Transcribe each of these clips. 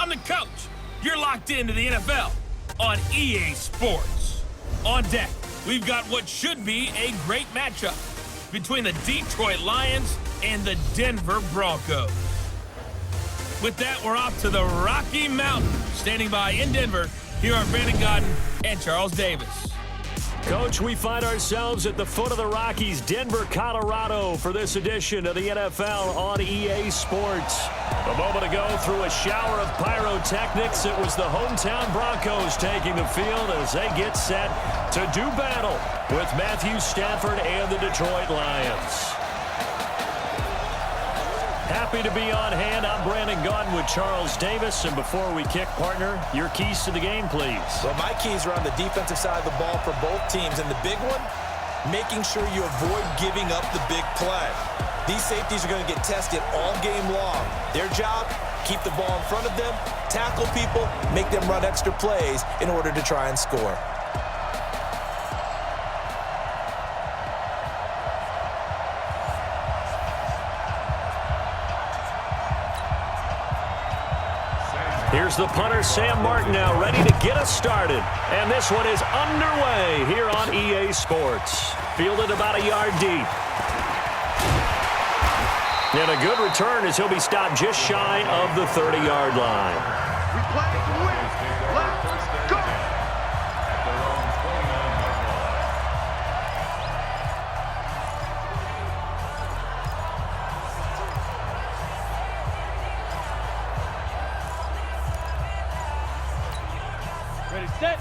I'm the coach. You're locked into the NFL on EA Sports. On deck, we've got what should be a great matchup between the Detroit Lions and the Denver Broncos. With that, we're off to the Rocky Mountains. Standing by in Denver, here are Brandon Godden and Charles Davis. Coach, we find ourselves at the foot of the Rockies, Denver, Colorado, for this edition of the NFL on EA Sports. A moment ago, through a shower of pyrotechnics, it was the hometown Broncos taking the field as they get set to do battle with Matthew Stafford and the Detroit Lions. Happy to be on hand. I'm Brandon Godden with Charles Davis. And before we kick, partner, your keys to the game, please. Well, my keys are on the defensive side of the ball for both teams. And the big one, making sure you avoid giving up the big play. These safeties are going to get tested all game long. Their job, keep the ball in front of them, tackle people, make them run extra plays in order to try and score. Here's the punter, Sam Martin, now ready to get us started. And this one is underway here on EA Sports. Fielded about a yard deep. And a good return as he'll be stopped just shy of the 30-yard line. We play to win. Let's go. Ready, set.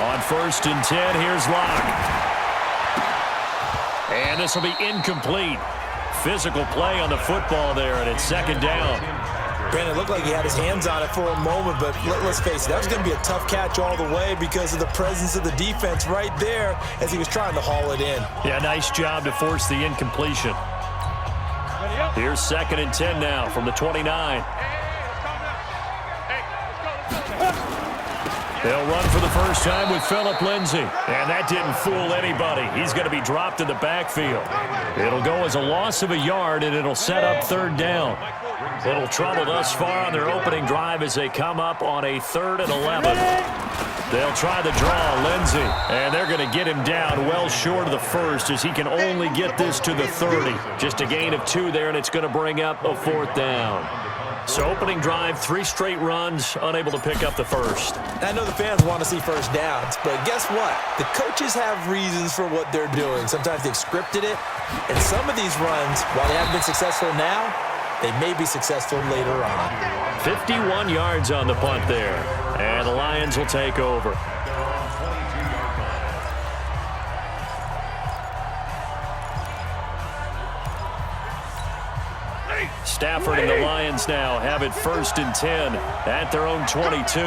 On 1st and 10, here's Locke. And this will be incomplete. Physical play on the football there, and it's 2nd down. Brandon, it looked like he had his hands on it for a moment, but let's face it, that was going to be a tough catch all the way because of the presence of the defense right there as he was trying to haul it in. Yeah, nice job to force the incompletion. Here's 2nd and 10 now from the 29. They'll run for the first time with Phillip Lindsay. And that didn't fool anybody. He's going to be dropped in the backfield. It'll go as a loss of a yard, and it'll set up 3rd down. Little trouble thus far on their opening drive as they come up on a 3rd and 11. They'll try the draw, Lindsay. And they're going to get him down well short of the 1st as he can only get this to the 30. Just a gain of 2 there, and it's going to bring up a 4th down. So opening drive, 3 straight runs, unable to pick up the 1st. I know the fans want to see first downs, but guess what? The coaches have reasons for what they're doing. Sometimes they've scripted it, and some of these runs, while they haven't been successful now, they may be successful later on. 51 yards on the punt there, and the Lions will take over. Stafford and the Lions now have it 1st and 10 at their own 22.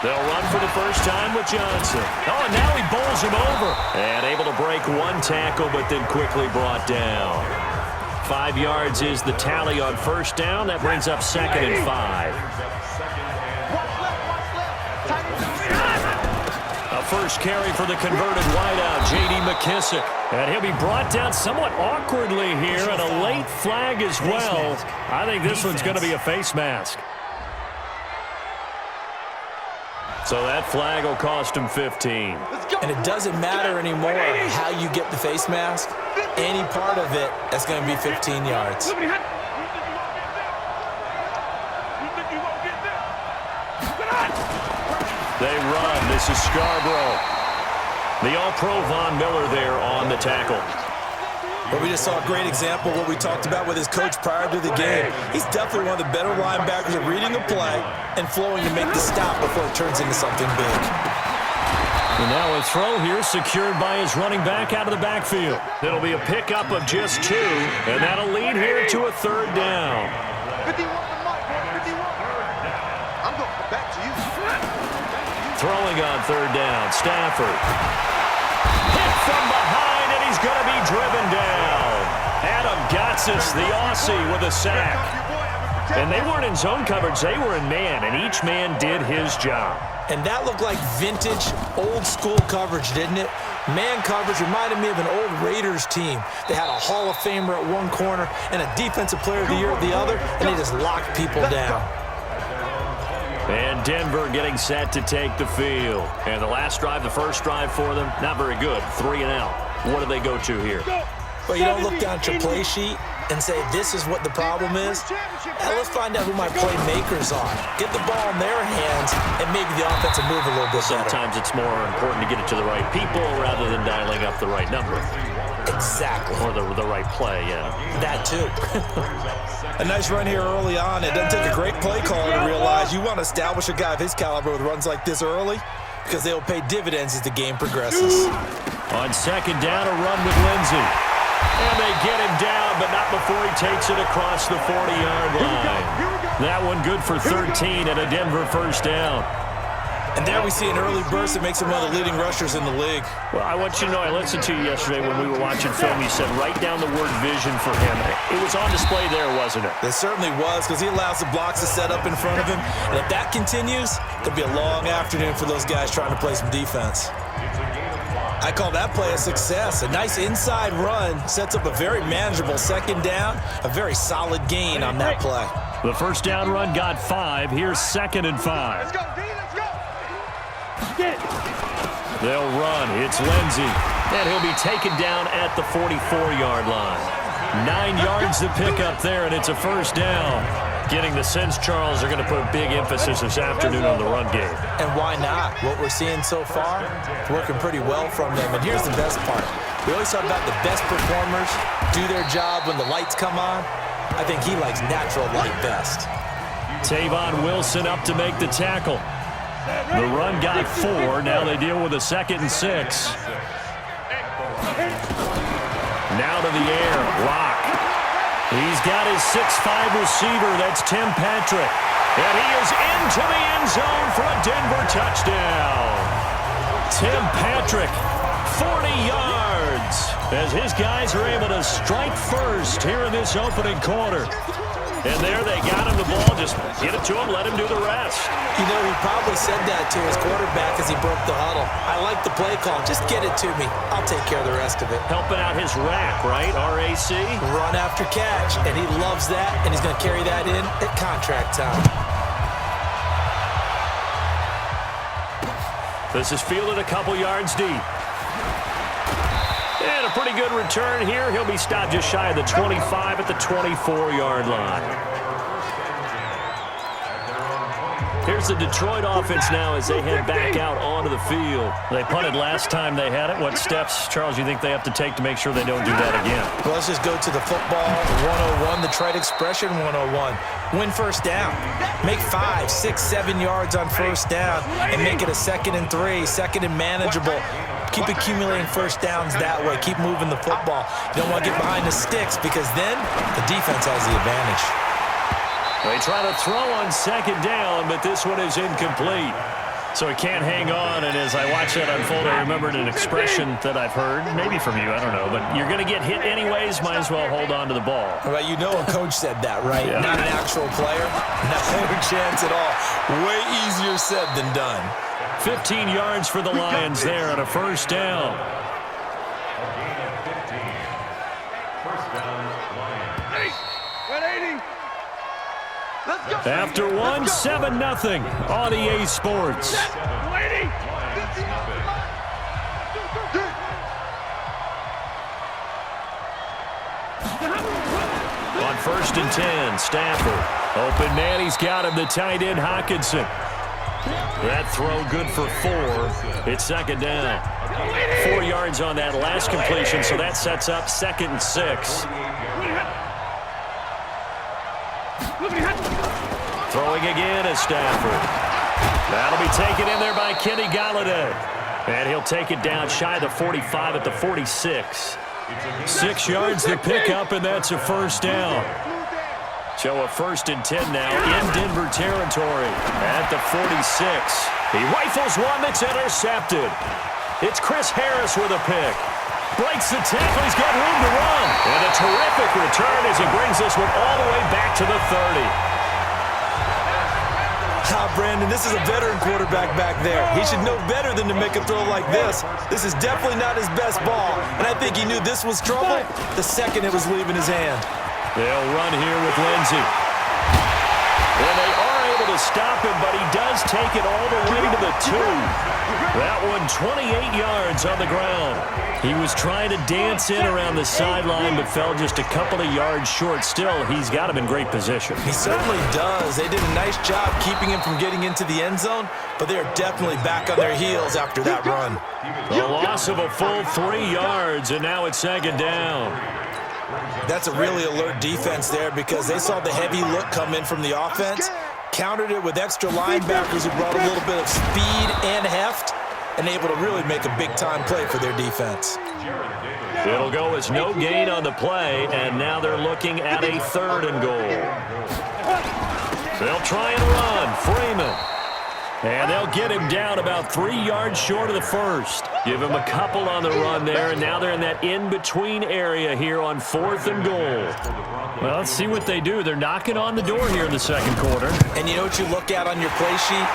They'll run for the first time with Johnson. Oh, and now he bowls him over. And able to break 1 tackle, but then quickly brought down. 5 yards is the tally on 1st down. That brings up 2nd and 5. First carry for the converted wideout, J.D. McKissick. And he'll be brought down somewhat awkwardly here, and a late flag as well. I think this one's going to be a face mask. So that flag will cost him 15. And it doesn't matter anymore how you get the face mask. Any part of it, that's going to be 15 yards. They run. This is Scarborough. The All-Pro Von Miller there on the tackle. But we just saw a great example of what we talked about with his coach prior to the game. He's definitely one of the better linebackers at reading a play and flowing to make the stop before it turns into something big. And now a throw here secured by his running back out of the backfield. It'll be a pickup of just 2, and that'll lead here to a 3rd down. 51 I'm going back to you. Throwing on 3rd down, Stafford. Hit from behind, and he's going to be driven down. Adam Gotsis, the Aussie, with a sack. And they weren't in zone coverage. They were in man, and each man did his job. And that looked like vintage, old-school coverage, didn't it? Man coverage reminded me of an old Raiders team. They had a Hall of Famer at one corner and a Defensive Player of the Year at the other, and they just locked people down. And Denver getting set to take the field. And the last drive, the first drive for them, not very good. 3 and out. What do they go to here? Well, you don't look down at your play sheet and say, this is what the problem is. Now let's find out who my playmakers are. Get the ball in their hands and maybe the offensive move a little bit better. Sometimes it's more important to get it to the right people rather than dialing up the right number. Exactly. Or the right play, yeah. That too. A nice run here early on. It doesn't take a great play caller to realize you want to establish a guy of his caliber with runs like this early because they will pay dividends as the game progresses. On second down, a run with Lindsey. And they get him down, but not before he takes it across the 40-yard line. That one good for 13 and a Denver first down. And there we see an early burst that makes him one of the leading rushers in the league. Well, I want you to know, I listened to you yesterday when we were watching film. You said write down the word vision for him. It was on display there, wasn't it? It certainly was, because he allows the blocks to set up in front of him. And if that continues, it'll be a long afternoon for those guys trying to play some defense. I call that play a success. A nice inside run sets up a very manageable second down, a very solid gain on that play. The first down run got 5. Here's 2nd and 5. Let's go, D, let's go. Get it. They'll run. It's Lindsey. And he'll be taken down at the 44-yard line. 9 yards to pick up there, and it's a first down. Getting the sense Charles are going to put a big emphasis this afternoon on the run game. And why not? What we're seeing so far, it's working pretty well from them. And here's the best part. We always talk about the best performers do their job when the lights come on. I think he likes natural light best. Tavon Wilson up to make the tackle. The run got 4. Now they deal with a 2nd and 6. Now to the air. Rock. He's got his 6'5" receiver. That's Tim Patrick. And he is into the end zone for a Denver touchdown. Tim Patrick, 40 yards, as his guys are able to strike first here in this opening quarter. And there they got him the ball. Just get it to him, let him do the rest. You know, he probably said that to his quarterback as he broke the huddle. I like the play call. Just get it to me. I'll take care of the rest of it. Helping out his rack, right? RAC? Run after catch. And he loves that, and he's going to carry that in at contract time. This is fielded a couple yards deep. And a pretty good return here. He'll be stopped just shy of the 25 at the 24-yard line. Here's the Detroit offense now as they head back out onto the field. They punted last time they had it. What steps, Charles, you think they have to take to make sure they don't do that again? Well, let's just go to the football 101, the trite expression 101. Win first down. Make 5, 6, 7 yards on first down and make it a 2nd and 3, 2nd and manageable. Keep accumulating first downs that way. Keep moving the football. You don't want to get behind the sticks because then the defense has the advantage. They try to throw on 2nd down, but this one is incomplete. So he can't hang on, and as I watch that unfold, I remembered an expression that I've heard, maybe from you, I don't know, but you're going to get hit anyways, might as well hold on to the ball. Right, you know a coach said that, right? Yeah. Not an actual player. Not a chance at all. Way easier said than done. 15 yards for the Lions there on a first down. After one, 7-0 on EA Sports. On 1st and 10, Stafford. Open man, he's got him, the tight end, Hockenson. That throw good for 4. It's 2nd down. 4 yards on that last completion, so that sets up 2nd and 6. Throwing again is Stafford. That'll be taken in there by Kenny Golladay. And he'll take it down shy of the 45 at the 46. 6 yards to pick up, and that's a first down. So a 1st and 10 now in Denver territory at the 46. He rifles one that's intercepted. It's Chris Harris with a pick. Breaks the tackle. He's got room to run. And a terrific return as he brings this one all the way back to the 30. Brandon, this is a veteran quarterback back there. He should know better than to make a throw like this. This is definitely not his best ball, and I think he knew this was trouble the second it was leaving his hand. They'll run here with Lindsey. And they are able to stop him, but he does take it all the way to the 2. That one 28 yards on the ground. He was trying to dance in around the sideline, but fell just a couple of yards short. Still, he's got him in great position. He certainly does. They did a nice job keeping him from getting into the end zone, but they're definitely back on their heels after that run. A loss of a full 3 yards, and now it's second down. That's a really alert defense there because they saw the heavy look come in from the offense, countered it with extra linebackers who brought a little bit of speed and heft, and able to really make a big-time play for their defense. It'll go as no gain on the play, and now they're looking at a 3rd and goal. They'll try and run. Freeman. And they'll get him down about 3 yards short of the first. Give him a couple on the run there, and now they're in that in-between area here on 4th and goal. Well, let's see what they do. They're knocking on the door here in the second quarter. And you know what you look at on your play sheet?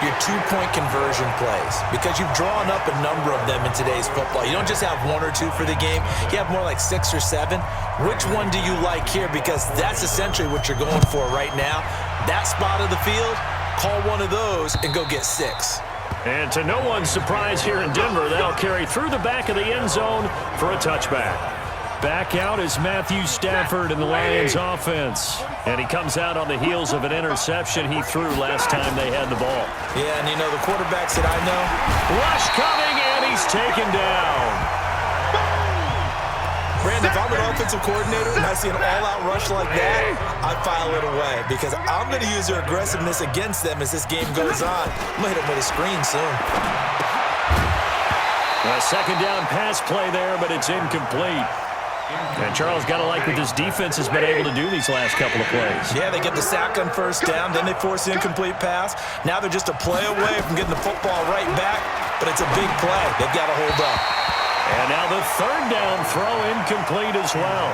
Your 2-point conversion plays, because you've drawn up a number of them in today's football. You don't just have 1 or 2 for the game. You have more like 6 or 7. Which one do you like here? Because that's essentially what you're going for right now. That spot of the field, call one of those and go get 6. And to no one's surprise here in Denver, that'll carry through the back of the end zone for a touchback. Back out is Matthew Stafford in the Lions offense. And he comes out on the heels of an interception he threw last time they had the ball. Yeah, and you know, the quarterbacks that I know. Rush coming, and he's taken down. Brandon, if I'm an offensive coordinator and I see an all-out rush like that, I file it away because I'm going to use their aggressiveness against them as this game goes on. I'm going to hit them with a screen soon. A second down pass play there, but it's incomplete. And Charles, got to like what this defense has been able to do these last couple of plays. Yeah, they get the sack on first down, then they force the incomplete pass. Now they're just a play away from getting the football right back, but it's a big play. They've got to hold up. And now the 3rd down throw incomplete as well.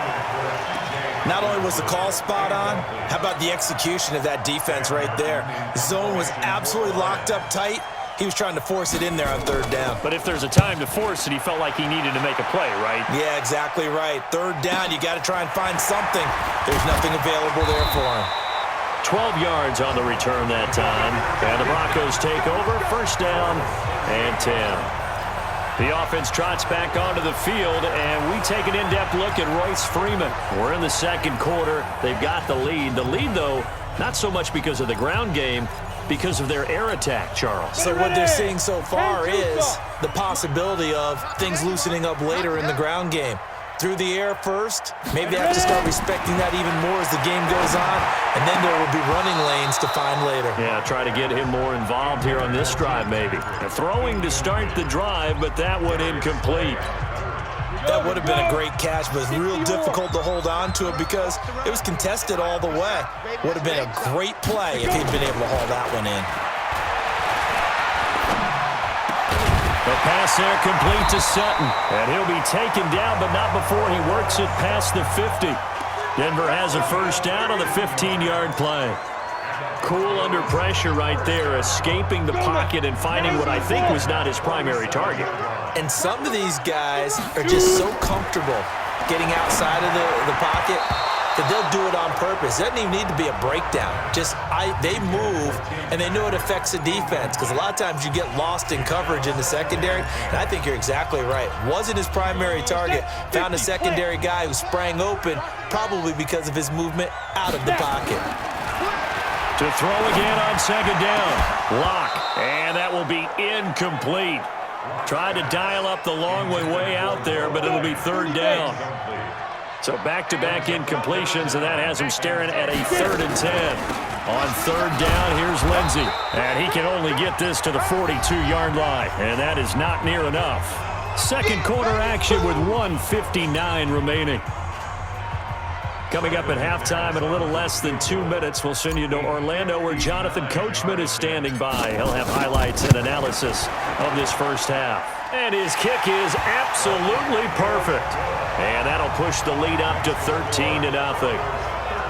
Not only was the call spot on, how about the execution of that defense right there? The zone was absolutely locked up tight. He was trying to force it in there on 3rd down. But if there's a time to force it, he felt like he needed to make a play, right? Yeah, exactly right. 3rd down, you got to try and find something. There's nothing available there for him. 12 yards on the return that time. And the Broncos take over, 1st down and 10. The offense trots back onto the field, and we take an in-depth look at Royce Freeman. We're in the second quarter. They've got the lead. The lead, though, not so much because of the ground game, because of their air attack, Charles. So what they're seeing so far is the possibility of things loosening up later in the ground game. Through the air first, maybe they have to start respecting that even more as the game goes on, and then there will be running lanes to find later. Yeah, try to get him more involved here on this drive, maybe. Throwing to start the drive, but that one incomplete. That would have been a great catch, but it's real difficult to hold on to it because it was contested all the way. Would have been a great play if he'd been able to haul that one in. The pass there complete to Sutton, and he'll be taken down, but not before he works it past the 50. Denver has a 1st down on the 15-yard play. Cool under pressure right there, escaping the pocket and finding what I think was not his primary target. And some of these guys are just so comfortable getting outside of the pocket that they'll do it on purpose. It doesn't even need to be a breakdown. They move, and they know it affects the defense because a lot of times you get lost in coverage in the secondary, and I think you're exactly right. Wasn't his primary target. Found a secondary guy who sprang open, probably because of his movement out of the pocket. To throw again on 2nd down. Lock, and that will be incomplete. Tried to dial up the long way out there, but it'll be 3rd down. So back-to-back incompletions, and that has him staring at a 3rd and 10. On 3rd down, here's Lindsey. And he can only get this to the 42-yard line, and that is not near enough. Second quarter action with 1:59 remaining. Coming up at halftime in a little less than 2 minutes, we'll send you to Orlando where Jonathan Coachman is standing by. He'll have highlights and analysis of this first half. And his kick is absolutely perfect. And that'll push the lead up to 13-0.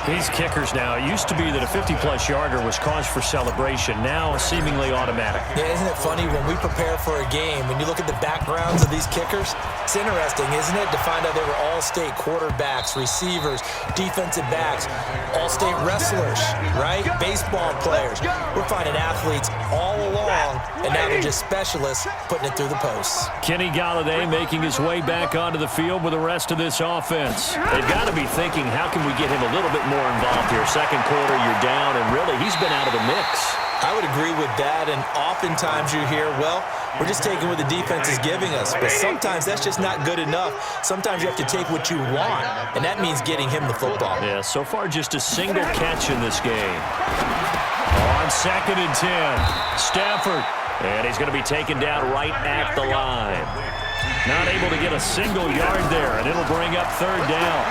These kickers now, it used to be that a 50-plus yarder was cause for celebration. Now, seemingly automatic. Yeah, isn't it funny when we prepare for a game, when you look at the backgrounds of these kickers, it's interesting, isn't it, to find out they were all-state quarterbacks, receivers, defensive backs, all-state wrestlers, right? Baseball players. We're finding athletes all along, and now they're just specialists putting it through the posts. Kenny Golladay making his way back onto the field with the rest of this offense. They've got to be thinking, how can we get him a little bit more involved here? Second quarter, you're down, and really, he's been out of the mix. I would agree with that, and oftentimes you hear, well, we're just taking what the defense is giving us, but sometimes that's just not good enough. Sometimes you have to take what you want, and that means getting him the football. Yeah, so far just a single catch in this game. On 2nd and 10, Stafford, and he's going to be taken down right at the line. Not able to get a single yard there, and it'll bring up 3rd down.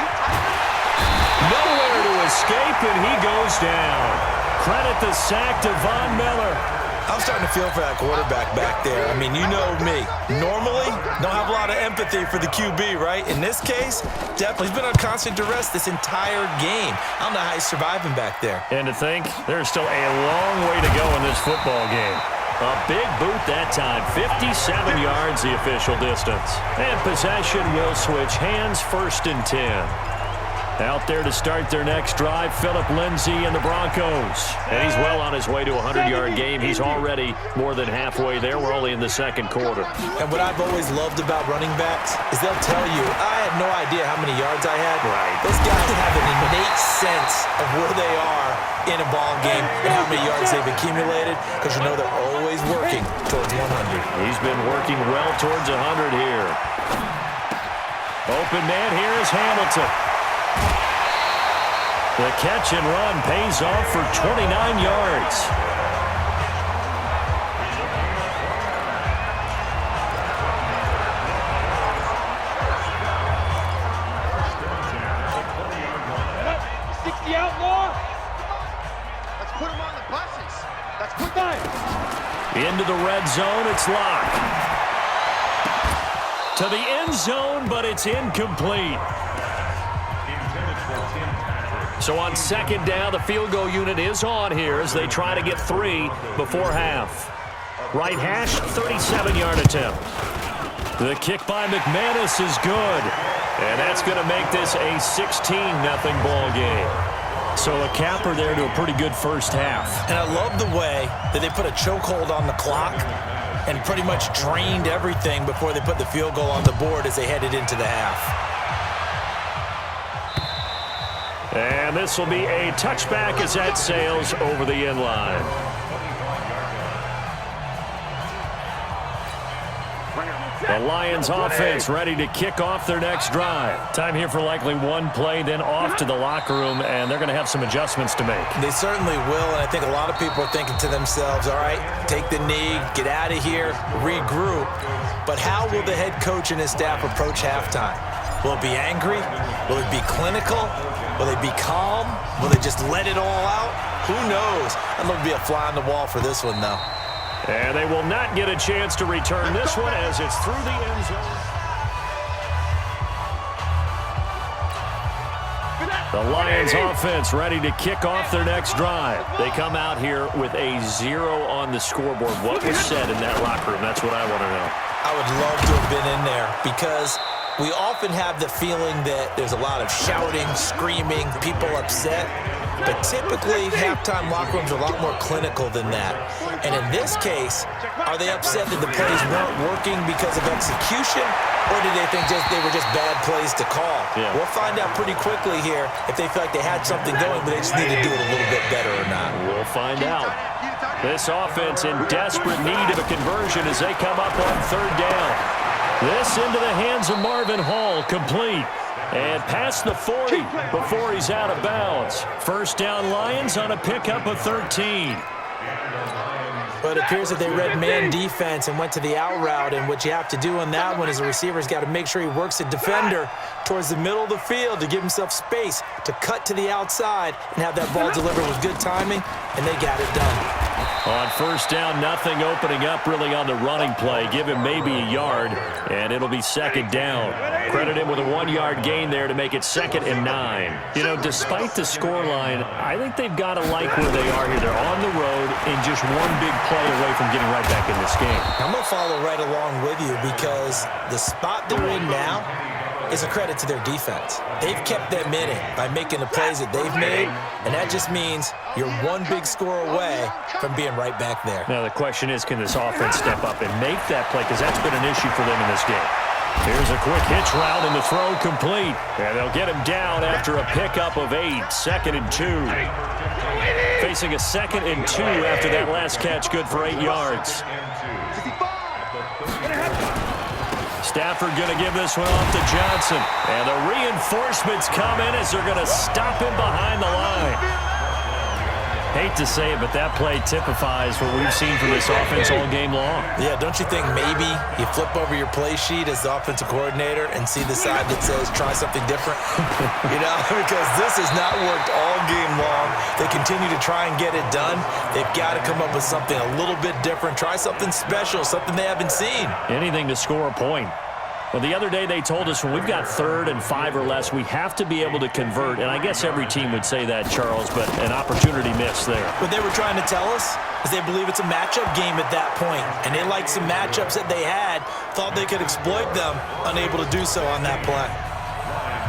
Nowhere to escape, and he goes down. Credit the sack to Von Miller. I'm starting to feel for that quarterback back there. I mean, you know me. Normally, don't have a lot of empathy for the QB, right? In this case, definitely. He's been on constant duress this entire game. I don't know how he's surviving back there. And to think, there's still a long way to go in this football game. A big boot that time. 57 yards the official distance. And possession will switch hands, 1st and 10. Out there to start their next drive, Philip Lindsay and the Broncos. And he's well on his way to a 100-yard game. He's already more than halfway there. We're only in the 2nd quarter. And what I've always loved about running backs is they'll tell you, I had no idea how many yards I had. Right. Those guys have an innate sense of where they are in a ball game and how many yards they've accumulated, because you know they're always working towards 100. He's been working well towards 100 here. Open man here is Hamilton. The catch and run pays off for 29 yards. Let's put him on the buses. Let's put them. Into the red zone, it's locked. To the end zone, but it's incomplete. So on 2nd down, the field goal unit is on here as they try to get 3 before half. Right hash, 37-yard attempt. The kick by McManus is good. And that's going to make this a 16-0 ball game. So a capper there to a pretty good first half. And I love the way that they put a chokehold on the clock and pretty much drained everything before they put the field goal on the board as they headed into the half. And this will be a touchback as that sails over the end line. The Lions offense ready to kick off their next drive. Time here for likely one play, then off to the locker room, and they're going to have some adjustments to make. They certainly will, and I think a lot of people are thinking to themselves, all right, take the knee, get out of here, regroup. But how will the head coach and his staff approach halftime? Will it be angry? Will it be clinical? Will they be calm? Will they just let it all out? Who knows? I'd love to be a fly on the wall for this one, though. And they will not get a chance to return this one as it's through the end zone. The Lions offense ready to kick off their next drive. They come out here with a 0 on the scoreboard. What was said in that locker room? That's what I want to know. I would love to have been in there because we often have the feeling that there's a lot of shouting, screaming, people upset. But typically, halftime locker rooms are a lot more clinical than that. And in this case, are they upset that the plays weren't working because of execution? Or did they think they were just bad plays to call? Yeah. We'll find out pretty quickly here if they feel like they had something going, but they just need to do it a little bit better or not. We'll find out. This offense in desperate need of a conversion as they come up on 3rd down. This into the hands of Marvin Hall, complete. And past the 40 before he's out of bounds. 1st down Lions on a pickup of 13. But it appears that they read man defense and went to the out route, and what you have to do on that one is the receiver's got to make sure he works the defender towards the middle of the field to give himself space to cut to the outside and have that ball delivered with good timing, and they got it done. On first down, nothing opening up really on the running play. Give him maybe a yard, and it'll be second down. Credit him with a 1-yard gain there to make it 2nd and 9. You know, despite the scoreline, I think they've got to like where they are here. They're on the road and just one big play away from getting right back in this game. I'm going to follow right along with you because the spot they're in now is a credit to their defense. They've kept them in it by making the plays that they've made, and that just means you're one big score away from being right back there. Now the question is, can this offense step up and make that play? Because that's been an issue for them in this game. Here's a quick hitch route and the throw complete. And they'll get him down after a pickup of 8. 2nd and 2. Facing a 2nd and 2 after that last catch, good for 8 yards. Stafford going to give this one off to Johnson. And the reinforcements come in as they're going to stop him behind the line. Hate to say it, but that play typifies what we've seen from this offense all game long. Yeah, don't you think maybe you flip over your play sheet as the offensive coordinator and see the side that says try something different? You know, because this has not worked all game long. They continue to try and get it done. They've got to come up with something a little bit different. Try something special, something they haven't seen. Anything to score a point. Well, the other day they told us when we've got 3rd and 5 or less, we have to be able to convert. And I guess every team would say that, Charles, but an opportunity missed there. What they were trying to tell us is they believe it's a matchup game at that point. And they liked some matchups that they had, thought they could exploit them, unable to do so on that play.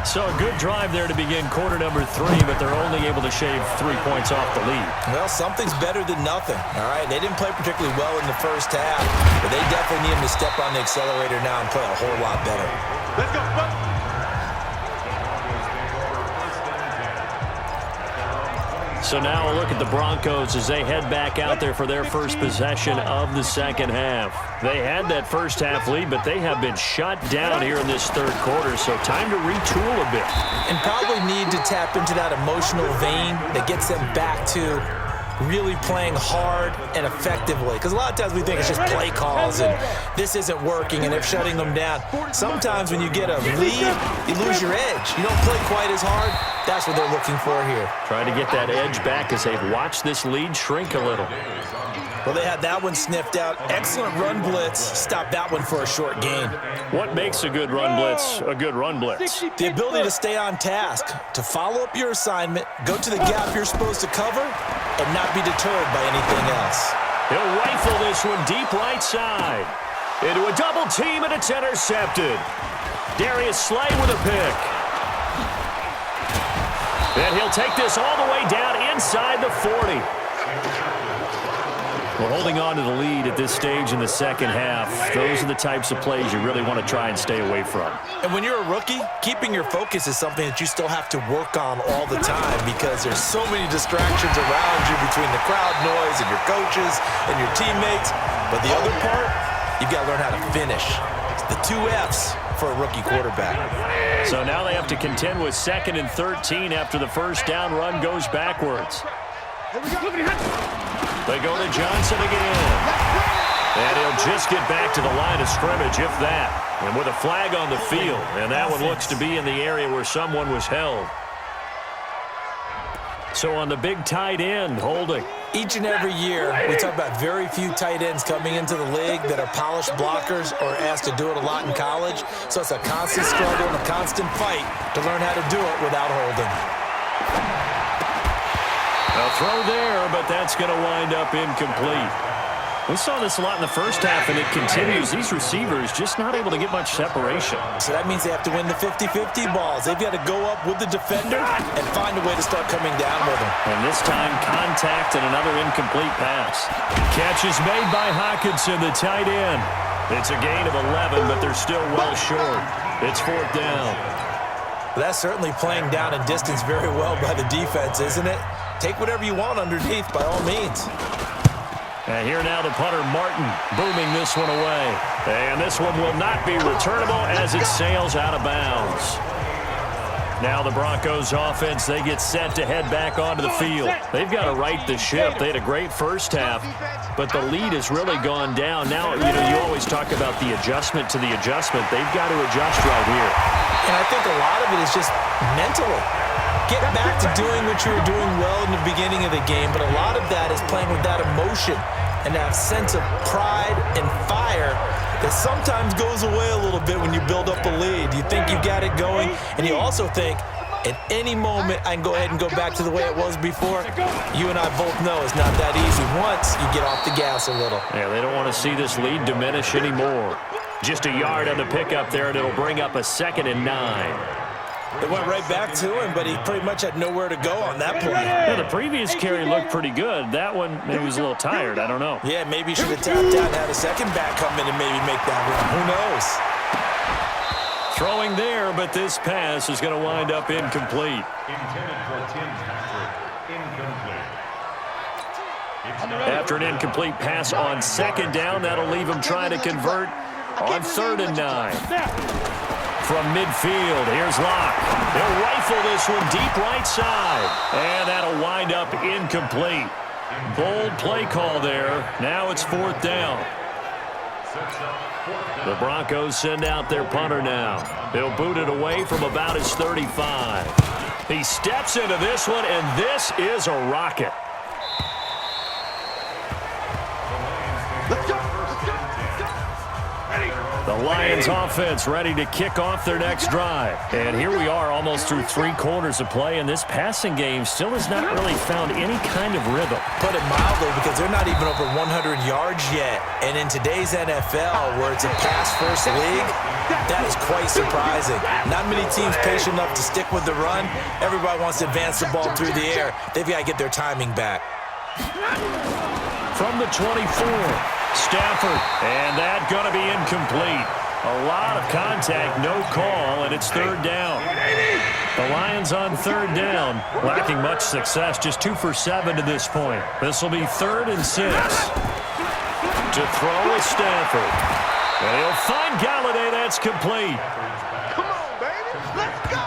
So a good drive there to begin quarter number 3, but they're only able to shave 3 points off the lead. Well, something's better than nothing, all right? They didn't play particularly well in the first half, but they definitely need them to step on the accelerator now and play a whole lot better. Let's go. So now a look at the Broncos as they head back out there for their first possession of the second half. They had that first half lead, but they have been shut down here in this third quarter, so time to retool a bit. And probably need to tap into that emotional vein that gets them back to really playing hard and effectively. Because a lot of times we think it's just play calls and this isn't working and they're shutting them down. Sometimes when you get a lead, you lose your edge. You don't play quite as hard. That's what they're looking for here. Trying to get that edge back as they've watched this lead shrink a little. Well, they had that one sniffed out. Excellent run blitz. Stopped that one for a short gain. What makes a good run blitz a good run blitz? The ability to stay on task, to follow up your assignment, go to the gap you're supposed to cover, and not be deterred by anything else. He'll rifle this one deep right side. Into a double team, and it's intercepted. Darius Slay with a pick. And he'll take this all the way down inside the 40. Well, holding on to the lead at this stage in the second half, those are the types of plays you really want to try and stay away from. And when you're a rookie, keeping your focus is something that you still have to work on all the time because there's so many distractions around you between the crowd noise and your coaches and your teammates. But the other part, you've got to learn how to finish. It's the 2 F's for a rookie quarterback. So now they have to contend with 2nd and 13 after the first down run goes backwards. They go to Johnson again. And he'll just get back to the line of scrimmage, if that. And with a flag on the field. And that one looks to be in the area where someone was held. So on the big tight end, holding. Each and every year, we talk about very few tight ends coming into the league that are polished blockers or asked to do it a lot in college. So it's a constant struggle and a constant fight to learn how to do it without holding. A throw there, but that's going to wind up incomplete. We saw this a lot in the first half, and it continues. These receivers just not able to get much separation. So that means they have to win the 50-50 balls. They've got to go up with the defender and find a way to start coming down with them. And this time, contact and another incomplete pass. Catch is made by Hockenson, the tight end. It's a gain of 11, but they're still well short. It's 4th down. Well, that's certainly playing down in distance very well by the defense, isn't it? Take whatever you want underneath, by all means. And here now the punter, Martin, booming this one away. And this one will not be returnable as it sails out of bounds. Now the Broncos offense, they get set to head back onto the field. They've got to right the ship. They had a great first half, but the lead has really gone down. Now, you always talk about the adjustment to the adjustment. They've got to adjust right here. And I think a lot of it is just mentally. Get back to doing what you were doing well in the beginning of the game, but a lot of that is playing with that emotion and that sense of pride and fire that sometimes goes away a little bit when you build up a lead. You think you've got it going, and you also think, at any moment, I can go ahead and go back to the way it was before. You and I both know it's not that easy once you get off the gas a little. Yeah, they don't want to see this lead diminish anymore. Just a yard on the pickup there, and it'll bring up a 2nd and 9. It went right back to him, but he pretty much had nowhere to go on that play. Yeah, the previous carry looked pretty good. That one, maybe he was a little tired. I don't know. Yeah, maybe he should have tapped out and had a second back come in and maybe make that run. Who knows? Throwing there, but this pass is going to wind up incomplete. After an incomplete pass on 2nd down, that'll leave him trying to convert on 3rd and 9. From midfield, here's Locke. He'll rifle this one deep right side. And that'll wind up incomplete. Bold play call there. Now it's 4th down. The Broncos send out their punter now. He'll boot it away from about his 35. He steps into this one, and this is a rocket. The Lions offense ready to kick off their next drive. And here we are almost through 3 quarters of play, and this passing game still has not really found any kind of rhythm. Put it mildly, because they're not even over 100 yards yet. And in today's NFL, where it's a pass-first league, that is quite surprising. Not many teams patient enough to stick with the run. Everybody wants to advance the ball through the air. They've got to get their timing back. From the 24. Stafford, and that's going to be incomplete. A lot of contact, no call, and it's 3rd down. The Lions on 3rd down, lacking much success, just 2 for 7 to this point. This will be 3rd and 6. To throw is Stafford. And he'll find Galladay, that's complete. Come on, baby, let's go!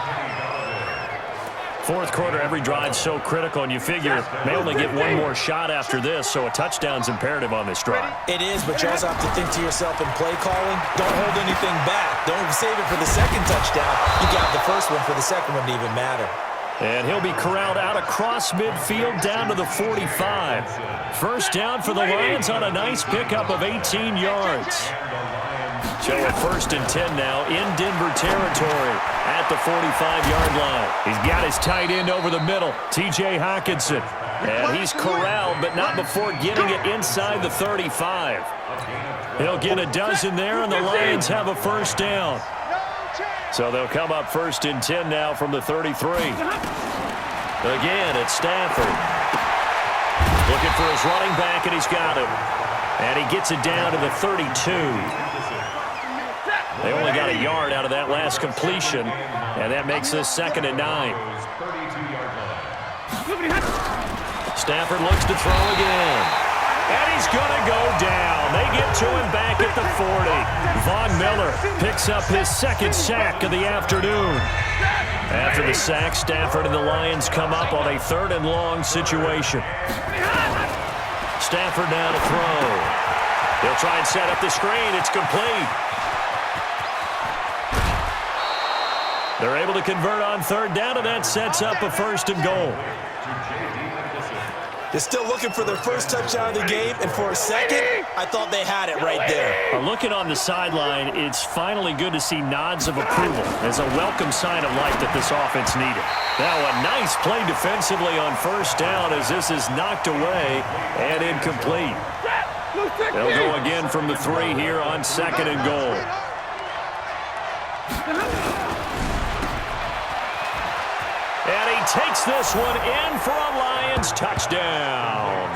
4th quarter, every drive so critical, and you figure may only get one more shot after this, so a touchdown's imperative on this drive. It is, but you also have to think to yourself in play calling, don't hold anything back. Don't save it for the second touchdown. You got the first one for the second one to even matter. And he'll be corralled out across midfield down to the 45. 1st down for the Lions on a nice pickup of 18 yards. So a 1st and 10 now in Denver territory at the 45-yard line. He's got his tight end over the middle, T.J. Hockenson. And he's corralled, but not before getting it inside the 35. He'll get a dozen there, and the Lions have a 1st down. So they'll come up 1st and 10 now from the 33. Again, it's Stafford. Looking for his running back, and he's got him. And he gets it down to the 32. They only got a yard out of that last completion, and that makes this 2nd and 9. Stafford looks to throw again. And he's going to go down. They get to him back at the 40. Von Miller picks up his 2nd sack of the afternoon. After the sack, Stafford and the Lions come up on a 3rd and long situation. Stafford now to throw. He'll try and set up the screen. It's complete. They're able to convert on 3rd down, and that sets up a 1st and goal. They're still looking for their first touchdown of the game, and for a second, I thought they had it right there. Looking on the sideline, it's finally good to see nods of approval as a welcome sign of life that this offense needed. Now a nice play defensively on 1st down as this is knocked away and incomplete. They'll go again from the 3 here on 2nd and goal. And he takes this one in for a Lions touchdown.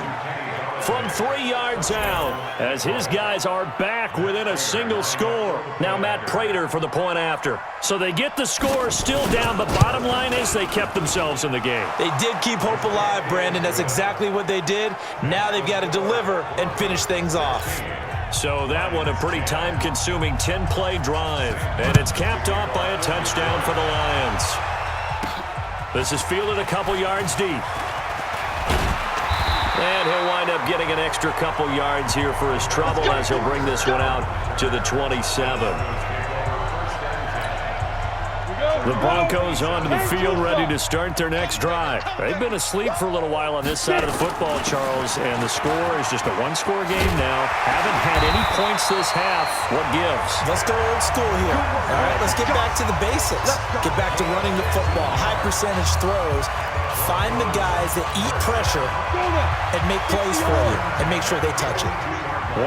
From 3 yards out, as his guys are back within a single score. Now Matt Prater for the point after. So they get the score still down, but bottom line is they kept themselves in the game. They did keep hope alive, Brandon. That's exactly what they did. Now they've got to deliver and finish things off. So that one a pretty time-consuming 10-play drive. And it's capped off by a touchdown for the Lions. This is fielded a couple yards deep. And he'll wind up getting an extra couple yards here for his trouble as he'll bring this one out to the 27. The Broncos onto the field, ready to start their next drive. They've been asleep for a little while on this side of the football, Charles, and the score is just a one-score game now. Haven't had any points this half. What gives? Let's go old school here. All right, let's get back to the basics. Get back to running the football, high percentage throws. Find the guys that eat pressure and make plays for you and make sure they touch it.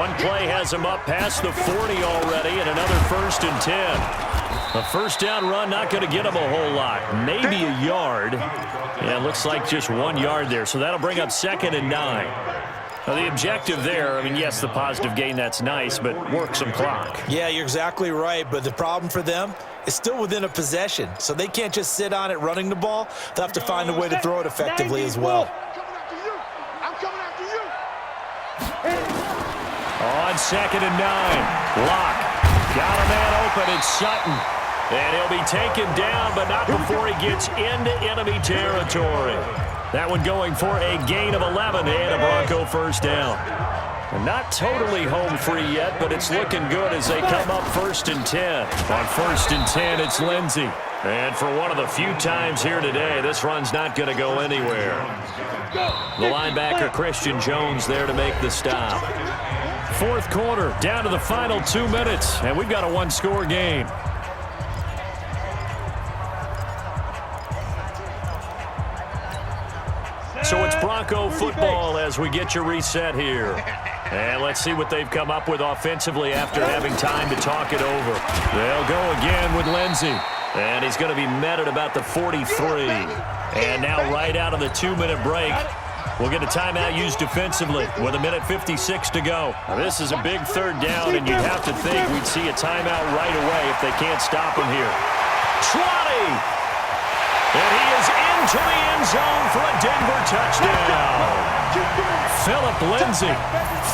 One play has them up past the 40 already, and another 1st and 10. A first down run, not going to get him a whole lot. Maybe a yard. Yeah, it looks like just 1 yard there, so that'll bring up 2nd and 9. Now, the objective there, I mean, yes, the positive gain, that's nice, but work some clock. Yeah, you're exactly right, but the problem for them is still within a possession, so they can't just sit on it running the ball. They'll have to find a way to throw it effectively as well. I'm coming after you. On 2nd and 9, Locke. Got a man open, it's Sutton. And he'll be taken down, but not before he gets into enemy territory. That one going for a gain of 11 and a Bronco first down. And not totally home free yet, but it's looking good as they come up 1st and 10. On 1st and 10, it's Lindsey. And for one of the few times here today, this run's not going to go anywhere. The linebacker, Christian Jones, there to make the stop. 4th quarter, down to the final 2 minutes, and we've got a one-score game. So it's Bronco football as we get your reset here. And let's see what they've come up with offensively after having time to talk it over. They'll go again with Lindsey. And he's going to be met at about the 43. And now right out of the 2-minute break, we'll get a timeout used defensively with 1:56 to go. Now, this is a big 3rd down, and you'd have to think we'd see a timeout right away if they can't stop him here. Trotty! And he is into the end zone for a Denver touchdown. Philip Lindsey,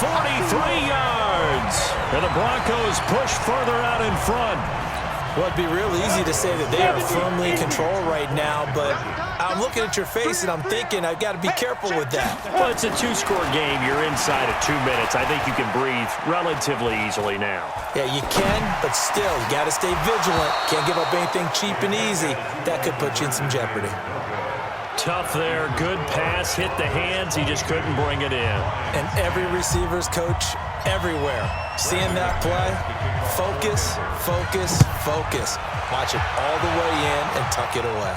43 yards. And the Broncos push further out in front. Well, it'd be real easy to say that they are firmly in control right now, but I'm looking at your face and I'm thinking I've got to be careful with that. Well, it's a 2-score game. You're inside of 2 minutes. I think you can breathe relatively easily now. Yeah, you can, but still, you got to stay vigilant. Can't give up anything cheap and easy. That could put you in some jeopardy. Tough there. Good pass. Hit the hands. He just couldn't bring it in. And every receiver's coach everywhere. Seeing that play, focus, focus, focus. Watch it all the way in and tuck it away.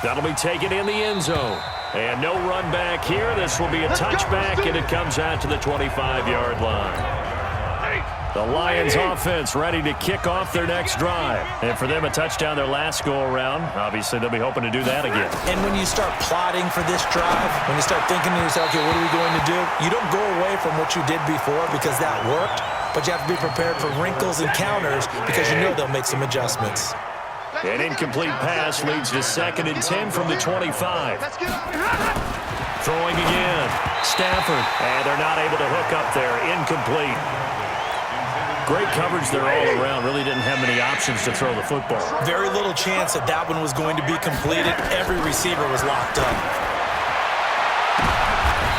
That'll be taken in the end zone. And no run back here. This will be a touchback, and it comes out to the 25-yard line. The Lions offense ready to kick off their next drive. And for them, a touchdown their last go-around. Obviously, they'll be hoping to do that again. And when you start plotting for this drive, when you start thinking to yourself, okay, what are we going to do? You don't go away from what you did before because that worked, but you have to be prepared for wrinkles and counters because you know they'll make some adjustments. An incomplete pass leads to 2nd and 10 from the 25. Throwing again. Stafford. And they're not able to hook up there. Incomplete. Great coverage there all around. Really didn't have many options to throw the football. Very little chance that that one was going to be completed. Every receiver was locked up.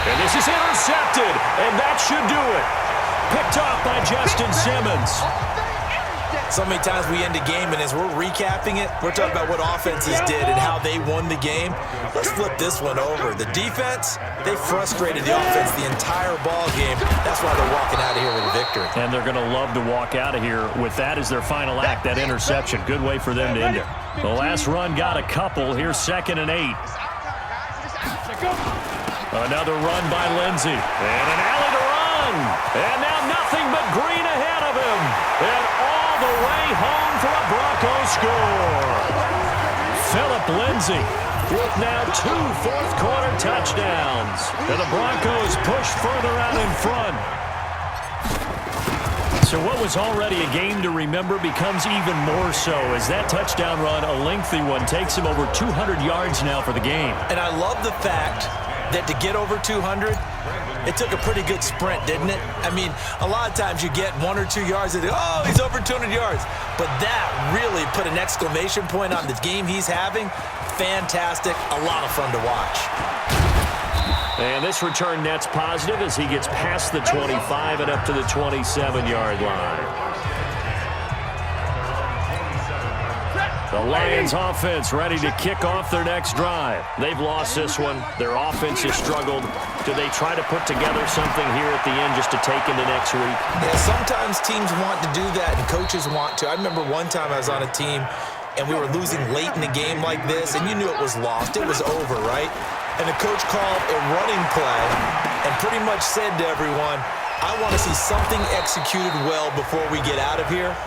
And this is intercepted. And that should do it. Picked off by Justin Simmons. So many times we end a game, and as we're recapping it, we're talking about what offenses did and how they won the game. Let's flip this one over. The defense, they frustrated the offense the entire ball game. That's why they're walking out of here with a victory. And they're going to love to walk out of here with that as their final act, that interception. Good way for them to end it. The last run got a couple. Here's 2nd and 8. Another run by Lindsey. And an alley to run. And now nothing but green ahead of him. And all the way home for a Broncos score. Philip Lindsey with now 2 fourth-quarter touchdowns. And the Broncos push further out in front. So what was already a game to remember becomes even more so as that touchdown run, a lengthy one, takes him over 200 yards now for the game. And I love the fact that to get over 200, it took a pretty good sprint, didn't it? I mean, a lot of times you get 1 or 2 yards and oh, he's over 200 yards. But that really put an exclamation point on the game he's having. Fantastic. A lot of fun to watch. And this return net's positive as he gets past the 25 and up to the 27-yard line. The Lions offense ready to kick off their next drive. They've lost this one. Their offense has struggled. Do they try to put together something here at the end just to take into next week? Yeah, sometimes teams want to do that and coaches want to. I remember one time I was on a team and we were losing late in the game like this, and you knew it was lost. It was over, right? And the coach called a running play and pretty much said to everyone, I want to see something executed well before we get out of here.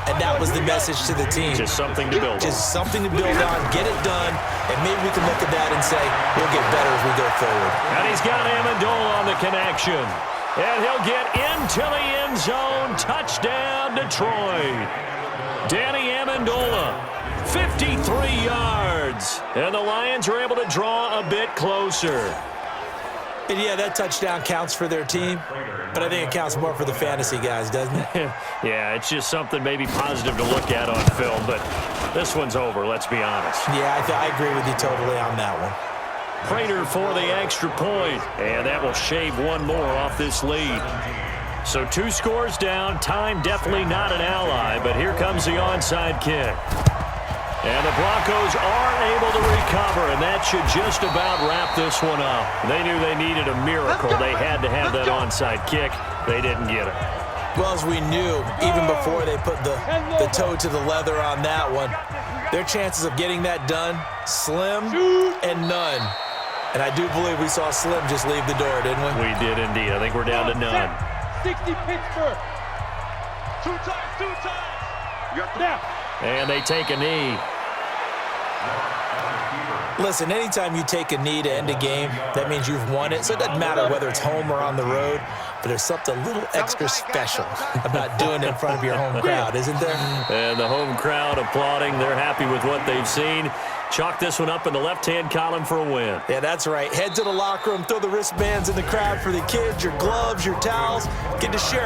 And that was the message to the team. Just something to build on. Just something to build on, get it done, and maybe we can look at that and say, we'll get better as we go forward. And he's got Amendola on the connection. And he'll get into the end zone. Touchdown, Detroit. Danny Amendola, 53 yards. And the Lions are able to draw a bit closer. And yeah, that touchdown counts for their team, but I think it counts more for the fantasy guys, doesn't it? Yeah, it's just something maybe positive to look at on film, but this one's over, let's be honest. Yeah, I agree with you totally on that one. Prater for the extra point, and that will shave one more off this lead. So 2 scores down, time definitely not an ally, but here comes the onside kick. And the Broncos are able to recover, and that should just about wrap this one up. They knew they needed a miracle. They had to have that onside kick. They didn't get it. Well, as we knew, even before they put the toe to the leather on that one, their chances of getting that done, slim and none. And I do believe we saw Slim just leave the door, didn't we? We did indeed. I think we're down to none. 60 Pittsburgh. 2 times. Now. And they take a knee. Listen, anytime you take a knee to end a game, that means you've won it. So it doesn't matter whether it's home or on the road, but there's something a little extra special about doing it in front of your home crowd, isn't there? And the home crowd applauding. They're happy with what they've seen. Chalk this one up in the left-hand column for a win. Yeah, that's right. Head to the locker room, throw the wristbands in the crowd for the kids, your gloves, your towels. Get to share